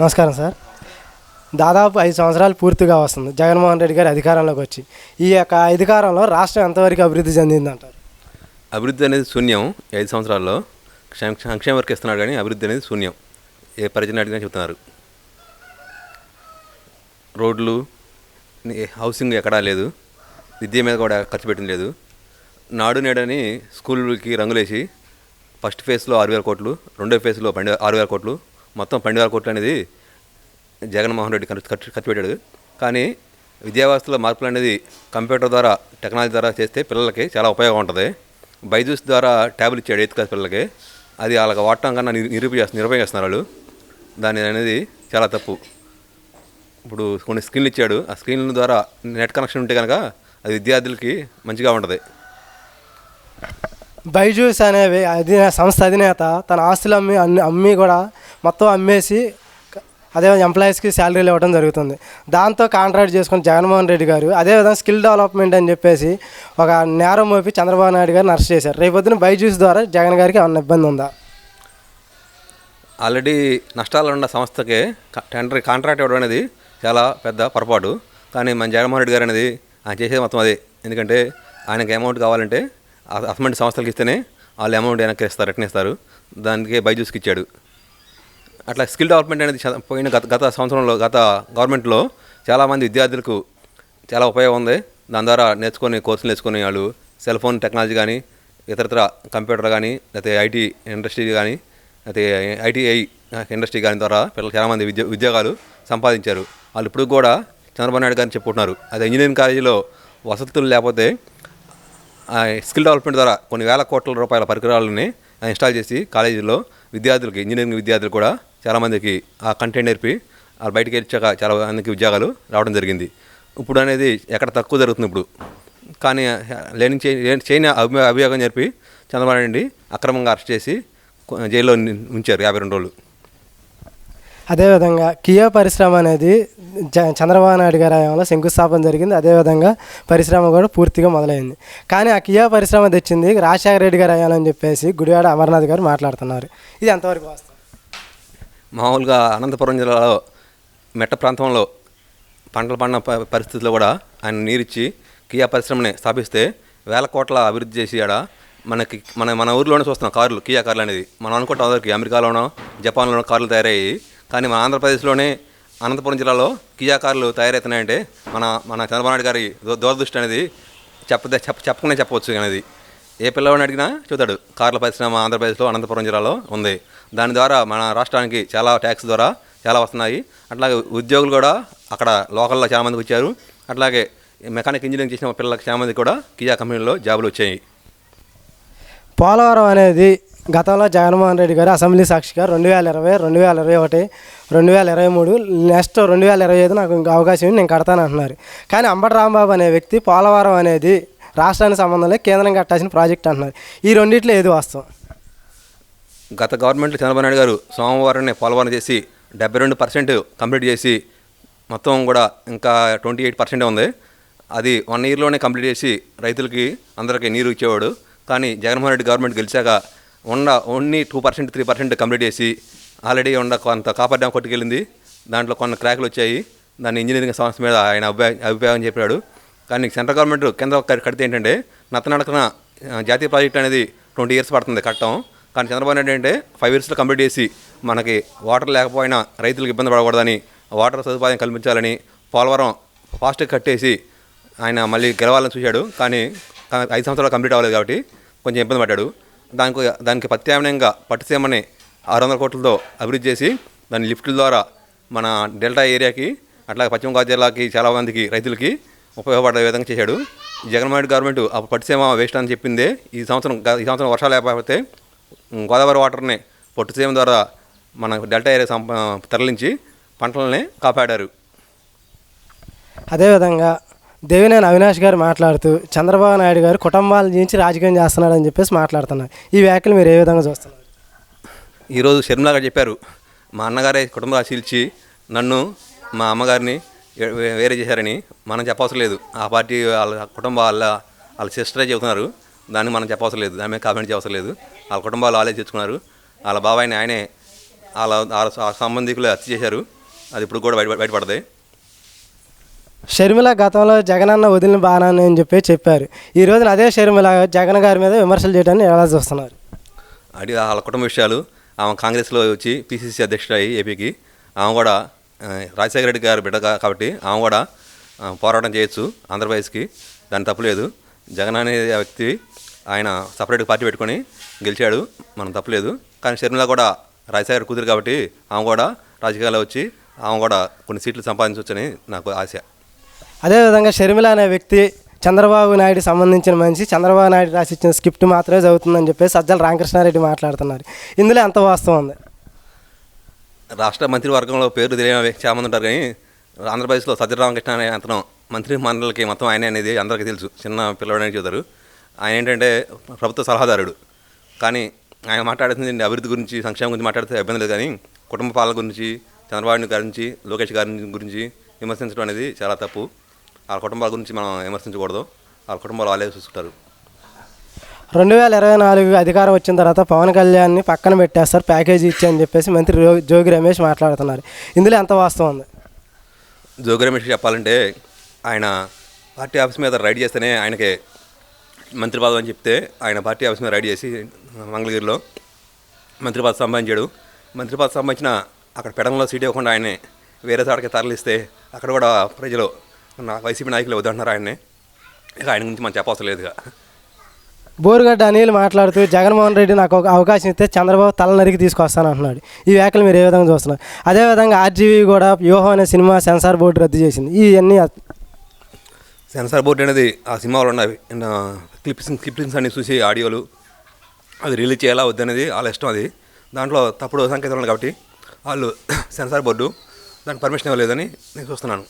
నమస్కారం సార్. దాదాపు 5 సంవత్సరాలు పూర్తిగా వస్తుంది జగన్మోహన్ రెడ్డి గారు అధికారంలోకి వచ్చి. ఈ యొక్క అధికారంలో రాష్ట్రం ఎంతవరకు అభివృద్ధి చెందిందంటారు? అభివృద్ధి అనేది శూన్యం. 5 సంవత్సరాల్లో సంక్షేమ వర్క్ ఇస్తున్నాడు, కానీ అభివృద్ధి అనేది శూన్యం. ఏ పరిచయం అడిగినా చెప్తున్నారు. రోడ్లు, హౌసింగ్ ఎక్కడా లేదు. విద్య మీద కూడా ఖర్చు పెట్టింది లేదు. నాడు నేడని స్కూళ్ళకి రంగులేసి ఫస్ట్ ఫేజ్లో 6,000 కోట్లు, రెండో ఫేజ్లో 6,000 కోట్లు, మొత్తం 12,000 కోట్లు అనేది జగన్మోహన్ రెడ్డి ఖర్చు పెట్టాడు. కానీ విద్యా వ్యవస్థలో మార్పులు అనేది కంప్యూటర్ ద్వారా, టెక్నాలజీ ద్వారా చేస్తే పిల్లలకి చాలా ఉపయోగం ఉంటుంది. బైజూస్ ద్వారా ట్యాబ్లు ఇచ్చాడు 8th క్లాస్ పిల్లలకి. అది వాళ్ళకి వాడటం కన్నా నిర్వహిస్తున్నారు వాళ్ళు. దాని అనేది చాలా తప్పు. ఇప్పుడు కొన్ని స్క్రీన్లు ఇచ్చాడు, ఆ స్క్రీన్ల ద్వారా నెట్ కనెక్షన్ ఉంటే కనుక అది విద్యార్థులకి మంచిగా ఉంటుంది. బైజూస్ అనే సంస్థ అధినేత తన ఆస్తులు అమ్మి కూడా మొత్తం అమ్మేసి అదే ఎంప్లాయీస్కి శాలరీలు ఇవ్వడం జరుగుతుంది. దాంతో కాంట్రాక్ట్ చేసుకుని జగన్మోహన్ రెడ్డి గారు అదేవిధంగా స్కిల్ డెవలప్మెంట్ అని చెప్పేసి ఒక నేరం మోపి చంద్రబాబు నాయుడు గారిని అరెస్ట్ చేశారు. రేపొద్దున బైజూస్ ద్వారా జగన్ గారికి ఏమన్నా ఇబ్బంది ఉందా? ఆల్రెడీ నష్టాలు ఉన్న సంస్థకి కాంట్రాక్ట్ ఇవ్వడం అనేది చాలా పెద్ద పొరపాటు. కానీ మన జగన్మోహన్ రెడ్డి గారు అనేది ఆయన చేసేది మొత్తం అదే. ఎందుకంటే ఆయనకి అమౌంట్ కావాలంటే అసెస్మెంట్ సంస్థలకు ఇస్తేనే వాళ్ళు అమౌంట్ వెనక్కి ఇస్తారు, రిటర్న్ ఇస్తారు. దానికి బైజూస్కి ఇచ్చాడు. అట్లా స్కిల్ డెవలప్మెంట్ అనేది పోయిన గత సంవత్సరంలో గత గవర్నమెంట్లో చాలామంది విద్యార్థులకు చాలా ఉపయోగం ఉంది. దాని ద్వారా కోర్సులు నేర్చుకుని వాళ్ళు సెల్ ఫోన్ టెక్నాలజీ కానీ, ఇతరత్ర కంప్యూటర్ కానీ, లేకపోతే ఐటీ ఇండస్ట్రీ కానీ, లేకపోతే ఐటీఐ ఇండస్ట్రీ కానీ ద్వారా పిల్లలు చాలామంది ఉద్యోగాలు సంపాదించారు. వాళ్ళు ఇప్పుడు కూడా చంద్రబాబు నాయుడు గారిని చెప్పుకుంటున్నారు. అదే ఇంజనీరింగ్ కాలేజీలో వసతులు లేకపోతే స్కిల్ డెవలప్మెంట్ ద్వారా కొన్ని వేల కోట్ల రూపాయల పరికరాలని ఇన్స్టాల్ చేసి కాలేజీలో విద్యార్థులకి, ఇంజనీరింగ్ విద్యార్థులు కూడా చాలామందికి ఆ కంటెంట్ నేర్పి వాళ్ళు బయటికి వచ్చాక చాలా మందికి ఉద్యోగాలు రావడం జరిగింది. ఇప్పుడు అనేది ఎక్కడ తక్కువ జరుగుతుంది ఇప్పుడు. కానీ చేయని అభియోగం చెప్పి చంద్రబాబు నాయుడు అక్రమంగా అరెస్ట్ చేసి జైల్లో ఉంచారు 52 రోజులు. అదేవిధంగా కియా పరిశ్రమ అనేది చంద్రబాబు నాయుడు గారి హయాంలో శంకుస్థాపన జరిగింది. అదేవిధంగా పరిశ్రమ కూడా పూర్తిగా మొదలైంది. కానీ ఆ కియా పరిశ్రమ తెచ్చింది రాజశేఖర రెడ్డి గారి హయాంలో అని చెప్పేసి గుడివాడ అమర్నాథ్ గారు మాట్లాడుతున్నారు. ఇది ఎంతవరకు వాస్తవం? మామూలుగా అనంతపురం జిల్లాలో మెట్ట ప్రాంతంలో పంటలు పండిన పరిస్థితుల్లో కూడా ఆయన నీరిచ్చి కియా పరిశ్రమని స్థాపిస్తే వేల కోట్ల అభివృద్ధి చేసి ఆడ మన ఊర్లోనే చూస్తున్నాం కార్లు, కియా కార్లు అనేది. మనం అనుకుంటాం అందరికి అమెరికాలోనో జపాన్లోనో కార్లు తయారయ్యాయి. కానీ మన ఆంధ్రప్రదేశ్లోనే అనంతపురం జిల్లాలో కియా కార్లు తయారవుతున్నాయంటే మన చంద్రబాబు నాయుడు గారి దూరదృష్టి అనేది చెప్పకనే చెప్పవచ్చు. అనేది ఏ పిల్లవాడిని అడిగినా చూతాడు కార్ల పరిశ్రమ ఆంధ్రప్రదేశ్లో అనంతపురం జిల్లాలో ఉంది. దాని ద్వారా మన రాష్ట్రానికి చాలా ట్యాక్స్ ద్వారా చాలా వస్తున్నాయి. అట్లాగే ఉద్యోగులు కూడా అక్కడ లోకల్లో చాలామందికి వచ్చారు. అట్లాగే మెకానిక్ ఇంజనీరింగ్ చేసిన పిల్లలకి చాలామందికి కూడా కియా కంపెనీలో జాబులు వచ్చాయి. పోలవరం అనేది గతంలో జగన్మోహన్ రెడ్డి గారు అసెంబ్లీ సాక్షిగా 2020, 2021, 2023 నెక్స్ట్ 2025 నాకు ఇంకా అవకాశం నేను కడతాను అంటున్నారు. కానీ అంబటి రాంబాబు అనే వ్యక్తి పోలవరం అనేది రాష్ట్రానికి సంబంధం లేదు, కేంద్రం కట్టాల్సిన ప్రాజెక్ట్ అంటున్నారు. ఈ రెండిట్లో ఏది వాస్తవం? గత గవర్నమెంట్లో చంద్రబాబు నాయుడు గారు సోమవారాన్ని పోలవరం చేసి 72% కంప్లీట్ చేసి మొత్తం కూడా ఇంకా 28% ఉంది. అది 1 ఇయర్లోనే కంప్లీట్ చేసి రైతులకి అందరికీ నీరు ఇచ్చేవాడు. కానీ జగన్మోహన్ రెడ్డి గవర్నమెంట్ గెలిచాక ఓన్లీ 2%, 3% కంప్లీట్ చేసి ఆల్రెడీ కొంత కాపర్ డ్యామ్ కొట్టుకెళ్ళింది. దాంట్లో కొన్ని క్రాకులు వచ్చాయి. దాన్ని ఇంజనీరింగ్ సంస్థ మీద ఆయన అభిప్రాయం చెప్పాడు. కానీ సెంట్రల్ గవర్నమెంట్ కింద కడితే ఏంటంటే నత్తనడకన జాతీయ ప్రాజెక్ట్ అనేది 20 ఇయర్స్ పడుతుంది కట్టడం. కానీ చంద్రబాబు నాయుడు అంటే 5 ఇయర్స్లో కంప్లీట్ చేసి మనకి వాటర్ లేకపోయినా రైతులకు ఇబ్బంది పడకూడదని, వాటర్ సదుపాయం కల్పించాలని పోలవరం ఫాస్ట్గా కట్టేసి ఆయన మళ్ళీ గెలవాలని చూశాడు. కానీ 5 సంవత్సరాలు కంప్లీట్ అవ్వలేదు కాబట్టి కొంచెం ఇబ్బంది పడ్డాడు. దానికి ప్రత్యామ్నాయంగా పట్టుసీమని 600 కోట్లతో అభివృద్ధి చేసి దాని లిఫ్ట్ల ద్వారా మన డెల్టా ఏరియాకి అట్లాగే పశ్చిమ గోదావరి జిల్లాకి చాలామందికి రైతులకి ఉపయోగపడే విధంగా చేశాడు. జగన్మోహన్ గవర్నమెంట్ ఆ పట్టుసీమ వేస్ట్ అని చెప్పిందే ఈ సంవత్సరం వర్షాలు లేకపోతే గోదావరి వాటర్ని పట్టుసీమ ద్వారా మన డెల్టా ఏరియా తరలించి పంటలని కాపాడారు. అదేవిధంగా దేవినేని అవినాష్ గారు మాట్లాడుతూ చంద్రబాబు నాయుడు గారు కుటుంబాల నుంచి రాజకీయం చేస్తున్నాడని చెప్పేసి మాట్లాడుతున్నారు. ఈ వ్యాఖ్యలు మీరు ఏ విధంగా చూస్తున్నారు? ఈరోజు షర్మిలా గారు చెప్పారు, మా అన్నగారే కుటుంబాలు చీల్చి నన్ను మా అమ్మగారిని వేరే చేశారని. మనం చెప్పవసరం లేదు. ఆ పార్టీ వాళ్ళ కుటుంబం వాళ్ళ సిస్టరే చెబుతున్నారు. దాన్ని మనం చెప్పవసరం లేదు, దాని మీద కామెంట్ చేయవసరం లేదు. వాళ్ళ కుటుంబాలు వాళ్ళే తెచ్చుకున్నారు. వాళ్ళ బాబాయిని ఆయనే ఆ సంబంధికులు హత్య చేశారు. అది ఇప్పుడు కూడా బయటపడతాయి. షర్మిల గతంలో జగనన్న వదిలిన బాణాన్ని అని చెప్పారు. ఈ రోజున అదే షర్మిల జగన్ గారి మీద విమర్శలు చేయడాన్ని ఎలా చూస్తున్నారు? అది వాళ్ళ కుటుంబ విషయాలు. ఆమె కాంగ్రెస్లో వచ్చి పిసిసి అధ్యక్షుడు అయ్యి ఏపీకి, ఆమె కూడా రాజశేఖర రెడ్డి గారు బిడ్డ కాబట్టి ఆమె కూడా పోరాటం చేయొచ్చు ఆంధ్రప్రదేశ్కి. దాని తప్పులేదు. జగన్ అనే వ్యక్తి ఆయన సపరేట్ పార్టీ పెట్టుకొని గెలిచాడు, మనం తప్పులేదు. కానీ షర్మిల కూడా రాజశేఖర కూతురు కాబట్టి ఆమె కూడా రాజకీయాల్లో వచ్చి ఆమె కూడా కొన్ని సీట్లు సంపాదించవచ్చని నాకు ఆశ. అదేవిధంగా షర్మిల అనే వ్యక్తి చంద్రబాబు నాయుడు సంబంధించిన మనిషి, చంద్రబాబు నాయుడు రాసిచ్చిన స్క్రిప్ట్ మాత్రమే చదువుతుందని చెప్పేసి సజ్జల రామకృష్ణారెడ్డి మాట్లాడుతున్నారు. ఇందులో ఎంత వాస్తవం ఉంది? రాష్ట్ర మంత్రివర్గంలో పేరు తెలియని చాలా మంది ఉంటారు, కానీ ఆంధ్రప్రదేశ్లో సజ్జల రామకృష్ణ అనే అతను మంత్రి మండలికి మొత్తం ఆయన అనేది అందరికీ తెలుసు. చిన్న పిల్లవాడని చెబుతారు. ఆయన ఏంటంటే ప్రభుత్వ సలహాదారుడు. కానీ ఆయన మాట్లాడుతుంది అభివృద్ధి గురించి, సంక్షేమం గురించి మాట్లాడితే ఇబ్బంది లేదు. కానీ కుటుంబ పాలన గురించి, చంద్రబాబు గురించి, లోకేష్ గారి గురించి విమర్శించడం అనేది చాలా తప్పు. వాళ్ళ కుటుంబాల గురించి మనం విమర్శించకూడదు. వాళ్ళ కుటుంబాలు వాళ్ళే చూసుకుంటారు. 2024 అధికారం వచ్చిన తర్వాత పవన్ కళ్యాణ్ని పక్కన పెట్టేస్తారు ప్యాకేజీ ఇచ్చాయని చెప్పేసి మంత్రి జోగి రమేష్ మాట్లాడుతున్నారు. ఇందులో ఎంత వాస్తవం ఉంది? జోగి రమేష్ చెప్పాలంటే ఆయన పార్టీ ఆఫీస్ మీద రైడ్ చేస్తేనే ఆయనకి మంత్రి పదవి అని చెప్తే ఆయన పార్టీ ఆఫీస్ మీద రైడ్ చేసి మంగళగిరిలో మంత్రి పదవి సంపాదించాడు. మంత్రి పదవి సంపాదించిన అక్కడ పెడంలో సీట్ ఇవ్వకుండా ఆయన్ని వేరే చోటకి తరలిస్తే అక్కడ కూడా ప్రజలు వైసీపీ నాయకులు వద్దంటున్నారు ఆయన్ని. ఇక ఆయన గురించి మనం చెప్పవసరం లేదుగా. బోరుగడ్డ అనిల్ మాట్లాడుతూ జగన్మోహన్ రెడ్డి నాకు ఒక అవకాశం ఇస్తే చంద్రబాబు తల నరికి తీసుకొస్తాను అంటున్నాడు. ఈ వ్యాఖ్యలు మీరు ఏ విధంగా చూస్తున్నారు? అదేవిధంగా ఆర్జీవీ కూడా వ్యూహం అనే సినిమా సెన్సార్ బోర్డు రద్దు చేసింది. ఇవన్నీ సెన్సార్ బోర్డు అనేది ఆ సినిమాలో ఉన్నవి క్లిప్పింగ్స్ అన్ని చూసి ఆడియోలు అది రిలీజ్ చేయాలా వద్దనేది వాళ్ళ ఇష్టం. అది దాంట్లో తప్పుడు సంకేతాలు ఉన్నాయి కాబట్టి వాళ్ళు సెన్సార్ బోర్డు దానికి పర్మిషన్ ఇవ్వలేదని నేను చూస్తున్నాను.